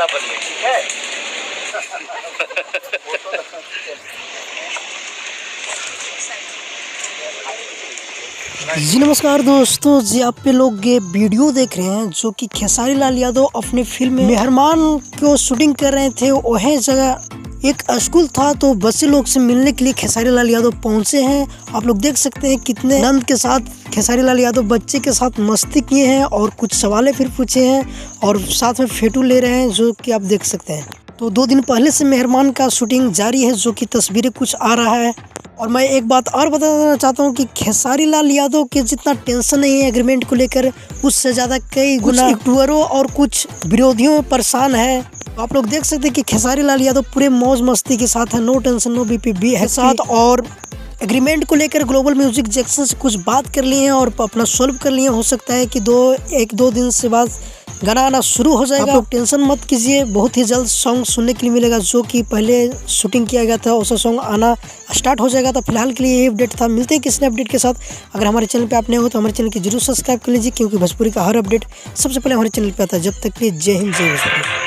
वाला बनिए, ठीक है। जी नमस्कार दोस्तों, जी आप पे लोग ये वीडियो देख रहे हैं जो कि खेसारी लाल यादव अपने फिल्म मेहरबान को शूटिंग कर रहे थे। वह जगह एक स्कूल था, तो बच्चे लोग से मिलने के लिए खेसारी लाल यादव पहुंचे हैं। आप लोग देख सकते हैं कितने आनंद के साथ खेसारी लाल यादव बच्चे के साथ मस्ती किए हैं और कुछ सवालें फिर पूछे हैं और साथ में फोटो ले रहे हैं, जो कि आप देख सकते हैं। तो 2 दिन पहले से मेहरबान का शूटिंग जारी है, जो कि तस्वीरें कुछ आ रहा है। और मैं एक बात और बताना चाहता हूँ कि खेसारी लाल यादव के जितना टेंशन नहीं है एग्रीमेंट को लेकर, उससे ज़्यादा कई गुना एक्टरों और कुछ विरोधियों में परेशान है। तो आप लोग देख सकते हैं कि खेसारी लाल यादव पूरे मौज मस्ती के साथ है, नो टेंशन नो बीपी है साथ। और एग्रीमेंट को लेकर ग्लोबल म्यूजिक जैक्सन से कुछ बात कर लिए हैं और अपना सॉल्व कर लिए। हो सकता है कि 1-2 दिन से बाद गाना आना शुरू हो जाएगा। आप लोग टेंशन मत कीजिए, बहुत ही जल्द सॉन्ग सुनने के लिए मिलेगा। जो कि पहले शूटिंग किया गया था वैसा सॉन्ग आना स्टार्ट हो जाएगा। तो फिलहाल के लिए ये अपडेट था, मिलते हैं किसी नए अपडेट के साथ। अगर हमारे चैनल पे आप नए हो तो हमारे चैनल की जरूर सब्सक्राइब कर लीजिए, क्योंकि भोजपुरी का हर अपडेट सबसे पहले हमारे चैनल पे आता है। जब तक के लिए जय हिंद जय भोजपुरी।